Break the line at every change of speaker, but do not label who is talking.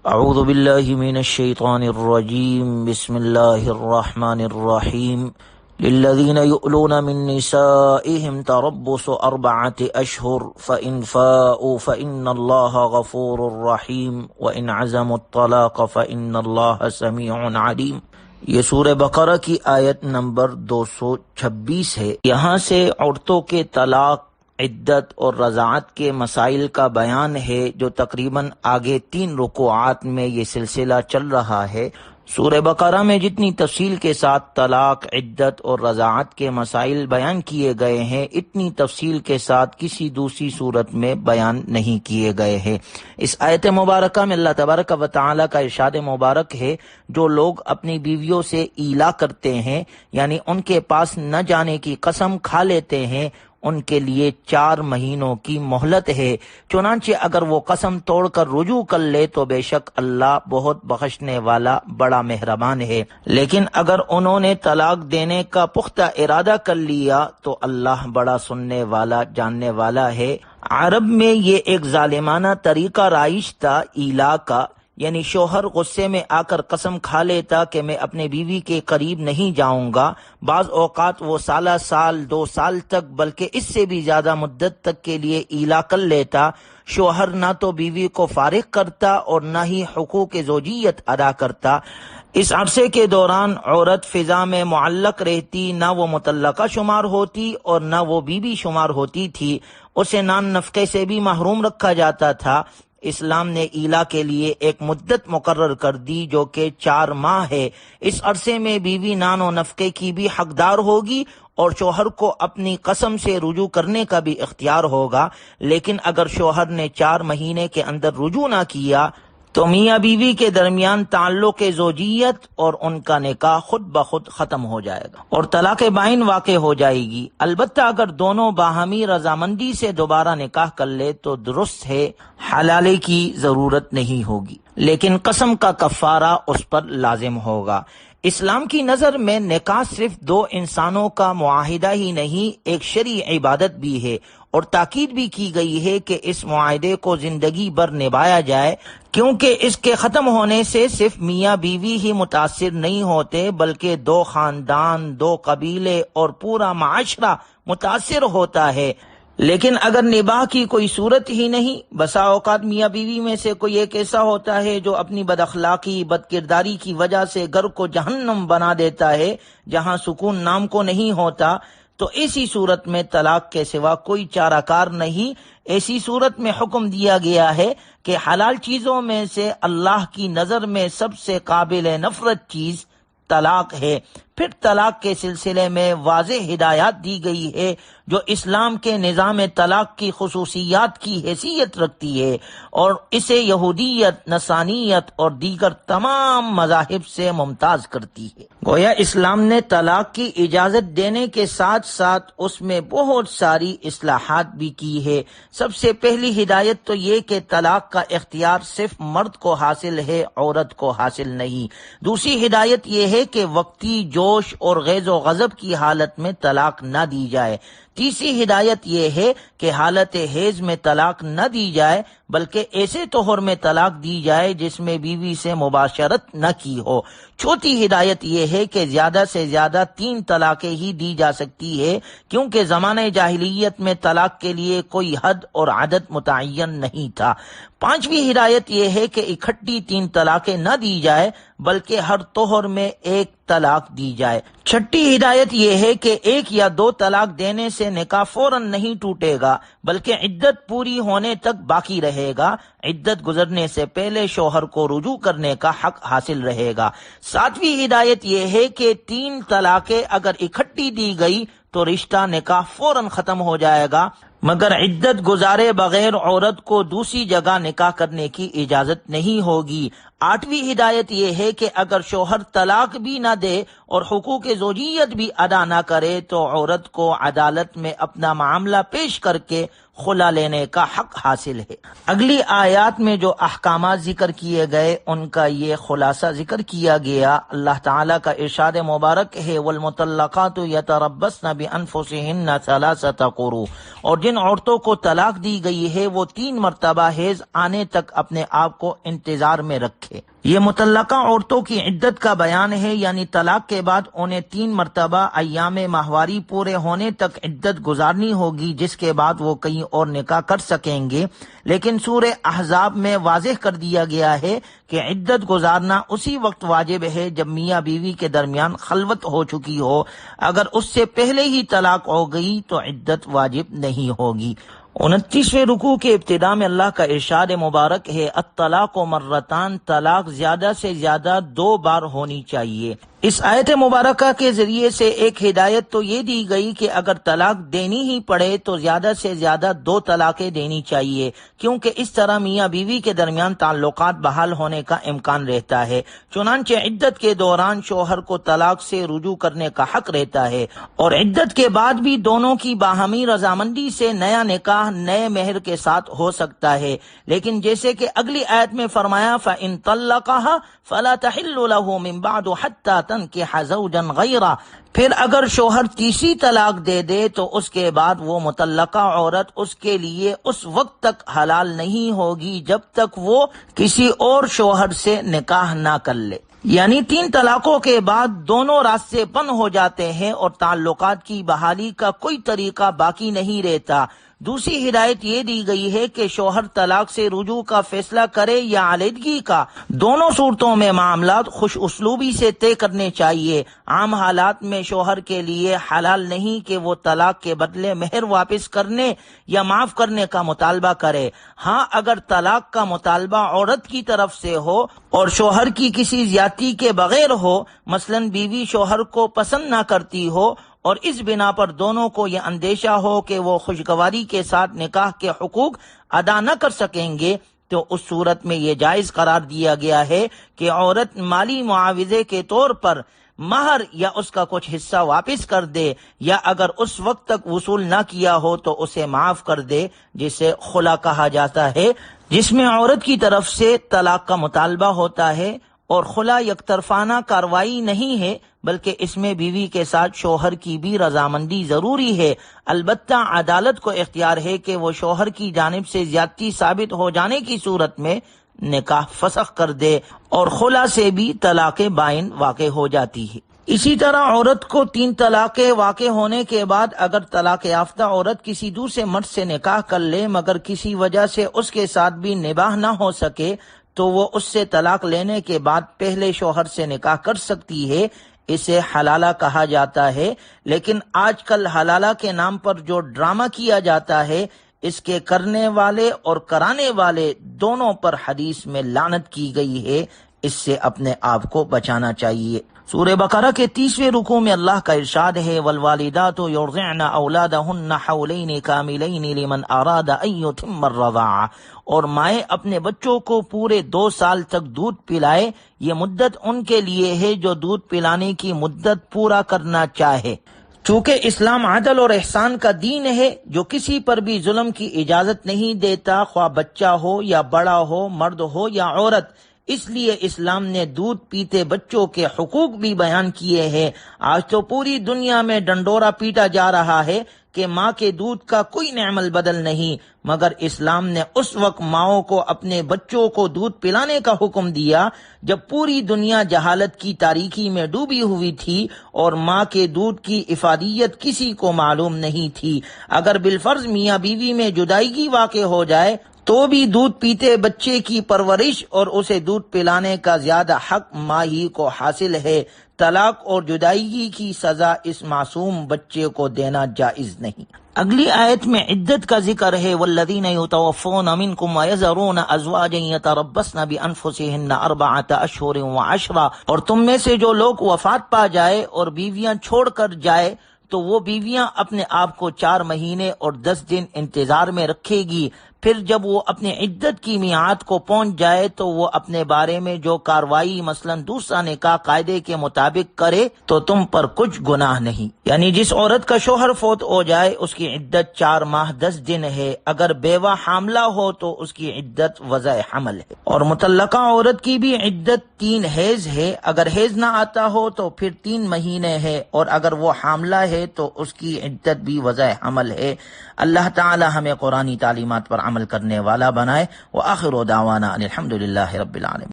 اعوذ باللہ من الشیطان الرجیم بسم اللہ الرحمن الرحیم للذین یؤلون من نسائهم تربص 4 اشہر فإن فاؤوا فإن اللہ غفور رحیم وإن عزموا الطلاق فإن اللہ سمیع علیم۔ یہ سورہ بقرہ کی آیت نمبر 226 ہے۔ یہاں سے عورتوں کے طلاق، عدت اور رضاعت کے مسائل کا بیان ہے، جو تقریباً آگے 3 رکوعات میں یہ سلسلہ چل رہا ہے۔ سورہ بقرہ میں جتنی تفصیل کے ساتھ طلاق، عدت اور رضاعت کے مسائل بیان کیے گئے ہیں، اتنی تفصیل کے ساتھ کسی دوسری صورت میں بیان نہیں کیے گئے ہیں۔ اس آیت مبارکہ میں اللہ تبارک و تعالی کا ارشاد مبارک ہے، جو لوگ اپنی بیویوں سے ایلا کرتے ہیں، یعنی ان کے پاس نہ جانے کی قسم کھا لیتے ہیں، ان کے لیے 4 مہینوں کی مہلت ہے۔ چنانچہ اگر وہ قسم توڑ کر رجوع کر لے تو بے شک اللہ بہت بخشنے والا بڑا مہربان ہے، لیکن اگر انہوں نے طلاق دینے کا پختہ ارادہ کر لیا تو اللہ بڑا سننے والا، جاننے والا ہے۔ عرب میں یہ ایک ظالمانہ طریقہ رائج تھا ایلا کا، یعنی شوہر غصے میں آ کر قسم کھا لیتا کہ میں اپنے بیوی کے قریب نہیں جاؤں گا۔ بعض اوقات وہ سال 2 سال تک، بلکہ اس سے بھی زیادہ مدت تک کے لیے ایلا کر لیتا۔ شوہر نہ تو بیوی کو فارغ کرتا اور نہ ہی حقوق زوجیت ادا کرتا۔ اس عرصے کے دوران عورت فضا میں معلق رہتی، نہ وہ مطلقہ شمار ہوتی اور نہ وہ بیوی شمار ہوتی تھی۔ اسے نان نفقے سے بھی محروم رکھا جاتا تھا۔ اسلام نے ایلا کے لیے ایک مدت مقرر کر دی جو کہ 4 ماہ ہے۔ اس عرصے میں بیوی نان و نفقے کی بھی حقدار ہوگی اور شوہر کو اپنی قسم سے رجوع کرنے کا بھی اختیار ہوگا، لیکن اگر شوہر نے 4 مہینے کے اندر رجوع نہ کیا تو میاں بیوی کے درمیان تعلق زوجیت اور ان کا نکاح خود بخود ختم ہو جائے گا اور طلاق بائن واقع ہو جائے گی۔ البتہ اگر دونوں باہمی رضامندی سے دوبارہ نکاح کر لے تو درست ہے، حلالے کی ضرورت نہیں ہوگی، لیکن قسم کا کفارہ اس پر لازم ہوگا۔ اسلام کی نظر میں نکاح صرف 2 انسانوں کا معاہدہ ہی نہیں، ایک شرعی عبادت بھی ہے، اور تاکید بھی کی گئی ہے کہ اس معاہدے کو زندگی بھر نبھایا جائے، کیونکہ اس کے ختم ہونے سے صرف میاں بیوی ہی متاثر نہیں ہوتے، بلکہ 2 خاندان، 2 قبیلے اور پورا معاشرہ متاثر ہوتا ہے۔ لیکن اگر نباہ کی کوئی صورت ہی نہیں، بسا اوقات میاں بیوی میں سے کوئی ایک ایسا ہوتا ہے جو اپنی بد اخلاقی، بد کرداری کی وجہ سے گھر کو جہنم بنا دیتا ہے، جہاں سکون نام کو نہیں ہوتا، تو ایسی صورت میں طلاق کے سوا کوئی چارہ کار نہیں۔ ایسی صورت میں حکم دیا گیا ہے کہ حلال چیزوں میں سے اللہ کی نظر میں سب سے قابل نفرت چیز طلاق ہے۔ پھر طلاق کے سلسلے میں واضح ہدایات دی گئی ہے جو اسلام کے نظام طلاق کی خصوصیات کی حیثیت رکھتی ہے اور اسے یہودیت، نصرانیت اور دیگر تمام مذاہب سے ممتاز کرتی ہے۔ گویا اسلام نے طلاق کی اجازت دینے کے ساتھ ساتھ اس میں بہت ساری اصلاحات بھی کی ہے۔ سب سے پہلی ہدایت تو یہ کہ طلاق کا اختیار صرف مرد کو حاصل ہے، عورت کو حاصل نہیں۔ دوسری ہدایت یہ ہے کہ وقتی جوش اور غیظ و غضب کی حالت میں طلاق نہ دی جائے۔ تیسری ہدایت یہ ہے کہ حالت حیض میں طلاق نہ دی جائے، بلکہ ایسے طہر میں طلاق دی جائے جس میں بیوی سے مباشرت نہ کی ہو۔ چوتھی ہدایت یہ ہے کہ زیادہ سے زیادہ 3 طلاقیں ہی دی جا سکتی ہے، کیونکہ زمانہ جاہلیت میں طلاق کے لیے کوئی حد اور عدد متعین نہیں تھا۔ 5ویں ہدایت یہ ہے کہ اکٹھی 3 طلاقیں نہ دی جائے، بلکہ ہر طہر میں 1 طلاق دی جائے۔ 6ٹھی ہدایت یہ ہے کہ 1 یا 2 طلاق دینے سے نکاح فوراً نہیں ٹوٹے گا، بلکہ عدت پوری ہونے تک باقی رہے گا۔ عدت گزرنے سے پہلے شوہر کو رجوع کرنے کا حق حاصل رہے گا۔ 7ویں ہدایت یہ ہے کہ 3 طلاقیں اگر اکٹھی دی گئی تو رشتہ نکاح فوراً ختم ہو جائے گا، مگر عدت گزارے بغیر عورت کو دوسری جگہ نکاح کرنے کی اجازت نہیں ہوگی۔ 8ویں ہدایت یہ ہے کہ اگر شوہر طلاق بھی نہ دے اور حقوق زوجیت بھی ادا نہ کرے تو عورت کو عدالت میں اپنا معاملہ پیش کر کے خلا لینے کا حق حاصل ہے۔ اگلی آیات میں جو احکامات ذکر کیے گئے ان کا یہ خلاصہ ذکر کیا گیا۔ اللہ تعالیٰ کا ارشاد مبارک ہے والمطلقات یتربصن بانفسہن ثلاثۃ قروء، اور جن عورتوں کو طلاق دی گئی ہے وہ 3 مرتبہ حیض آنے تک اپنے آپ کو انتظار میں رکھے۔ یہ مطلقہ عورتوں کی عدت کا بیان ہے، یعنی طلاق کے بعد انہیں 3 مرتبہ ایام ماہواری پورے ہونے تک عدت گزارنی ہوگی، جس کے بعد وہ کہیں اور نکاح کر سکیں گے۔ لیکن سورہ احزاب میں واضح کر دیا گیا ہے کہ عدت گزارنا اسی وقت واجب ہے جب میاں بیوی کے درمیان خلوت ہو چکی ہو۔ اگر اس سے پہلے ہی طلاق ہو گئی تو عدت واجب نہیں ہوگی۔ 29ویں رکوع کے ابتدا میں اللہ کا ارشاد مبارک ہے الطلاق مرتان، طلاق زیادہ سے زیادہ 2 بار ہونی چاہیے۔ اس آیت مبارکہ کے ذریعے سے ایک ہدایت تو یہ دی گئی کہ اگر طلاق دینی ہی پڑے تو زیادہ سے زیادہ 2 طلاقیں دینی چاہیے، کیونکہ اس طرح میاں بیوی کے درمیان تعلقات بحال ہونے کا امکان رہتا ہے۔ چنانچہ عدت کے دوران شوہر کو طلاق سے رجوع کرنے کا حق رہتا ہے، اور عدت کے بعد بھی دونوں کی باہمی رضامندی سے نیا نکاح نئے مہر کے ساتھ ہو سکتا ہے۔ لیکن جیسے کہ اگلی آیت میں فرمایا فَإِن طَلَّقَهَا فَلَا تَحِلُّ لَهُ مِن بَعْدُ حَتَّى تَنكِحَ زَوْجًا غَيْرَهُ، پھر اگر شوہر تیسری طلاق دے دے تو اس کے بعد وہ مطلقہ عورت اس کے لیے اس وقت تک حلال نہیں ہوگی جب تک وہ کسی اور شوہر سے نکاح نہ کر لے۔ یعنی 3 طلاقوں کے بعد دونوں راستے بند ہو جاتے ہیں اور تعلقات کی بحالی کا کوئی طریقہ باقی نہیں رہتا۔ دوسری ہدایت یہ دی گئی ہے کہ شوہر طلاق سے رجوع کا فیصلہ کرے یا علیحدگی کا، دونوں صورتوں میں معاملات خوش اسلوبی سے طے کرنے چاہیے۔ عام حالات میں شوہر کے لیے حلال نہیں کہ وہ طلاق کے بدلے مہر واپس کرنے یا معاف کرنے کا مطالبہ کرے۔ ہاں، اگر طلاق کا مطالبہ عورت کی طرف سے ہو اور شوہر کی کسی زیادتی کے بغیر ہو، مثلاً بیوی شوہر کو پسند نہ کرتی ہو اور اس بنا پر دونوں کو یہ اندیشہ ہو کہ وہ خوشگواری کے ساتھ نکاح کے حقوق ادا نہ کر سکیں گے، تو اس صورت میں یہ جائز قرار دیا گیا ہے کہ عورت مالی معاوضے کے طور پر مہر یا اس کا کچھ حصہ واپس کر دے، یا اگر اس وقت تک وصول نہ کیا ہو تو اسے معاف کر دے، جسے خلا کہا جاتا ہے، جس میں عورت کی طرف سے طلاق کا مطالبہ ہوتا ہے۔ اور خلا یک طرفانہ کاروائی نہیں ہے، بلکہ اس میں بیوی کے ساتھ شوہر کی بھی رضامندی ضروری ہے۔ البتہ عدالت کو اختیار ہے کہ وہ شوہر کی جانب سے زیادتی ثابت ہو جانے کی صورت میں نکاح فسخ کر دے، اور خلا سے بھی طلاق بائن واقع ہو جاتی ہے۔ اسی طرح عورت کو 3 طلاقیں واقع ہونے کے بعد اگر طلاق یافتہ عورت کسی دوسرے مرد سے نکاح کر لے مگر کسی وجہ سے اس کے ساتھ بھی نباہ نہ ہو سکے تو وہ اس سے طلاق لینے کے بعد پہلے شوہر سے نکاح کر سکتی ہے۔ اسے حلالہ کہا جاتا ہے۔ لیکن آج کل حلالہ کے نام پر جو ڈرامہ کیا جاتا ہے، اس کے کرنے والے اور کرانے والے دونوں پر حدیث میں لعنت کی گئی ہے۔ اس سے اپنے آپ کو بچانا چاہیے۔ سورہ بقرہ کے 30ویں رکوع میں اللہ کا ارشاد ہے والوالدات یرضعن اولادہن حولین کاملین لمن اراد ان یتم الرضاعہ، اور مائیں اپنے بچوں کو پورے 2 سال تک دودھ پلائے، یہ مدت ان کے لیے ہے جو دودھ پلانے کی مدت پورا کرنا چاہے۔ چونکہ اسلام عدل اور احسان کا دین ہے جو کسی پر بھی ظلم کی اجازت نہیں دیتا، خواہ بچہ ہو یا بڑا ہو، مرد ہو یا عورت۔ اس لیے اسلام نے دودھ پیتے بچوں کے حقوق بھی بیان کیے ہیں۔ آج تو پوری دنیا میں ڈنڈورا پیٹا جا رہا ہے کہ ماں کے دودھ کا کوئی نعم البدل نہیں، مگر اسلام نے اس وقت ماؤں کو اپنے بچوں کو دودھ پلانے کا حکم دیا جب پوری دنیا جہالت کی تاریکی میں ڈوبی ہوئی تھی اور ماں کے دودھ کی افادیت کسی کو معلوم نہیں تھی۔ اگر بالفرض میاں بیوی میں جدائیگی واقع ہو جائے تو بھی دودھ پیتے بچے کی پرورش اور اسے دودھ پلانے کا زیادہ حق ماں ہی کو حاصل ہے۔ طلاق اور جدائیگی کی سزا اس معصوم بچے کو دینا جائز نہیں۔ اگلی آیت میں عدت کا ذکر ہے والذین یتوفون منکم ویذرون ازواجا یتربصن بانفسہن 4 اشہر و10، اور تم میں سے جو لوگ وفات پا جائے اور بیویاں چھوڑ کر جائے تو وہ بیویاں اپنے آپ کو 4 مہینے اور 10 دن انتظار میں رکھے گی۔ پھر جب وہ اپنی عدت کی میعاد کو پہنچ جائے تو وہ اپنے بارے میں جو کاروائی مثلا دوسرا نکاح قاعدے کے مطابق کرے تو تم پر کچھ گناہ نہیں۔ یعنی جس عورت کا شوہر فوت ہو جائے اس کی عدت 4 ماہ 10 دن ہے، اگر بیوہ حاملہ ہو تو اس کی عدت وضع حمل ہے، اور مطلقہ عورت کی بھی عدت 3 حیض ہے، اگر حیض نہ آتا ہو تو پھر 3 مہینے ہے، اور اگر وہ حاملہ ہے تو اس کی عدت بھی وضع حمل ہے۔ اللہ تعالی ہمیں قرآنی تعلیمات پر عمل کرنے والا بنائے۔ وآخر دعوانا ان الحمد للہ رب العالمین۔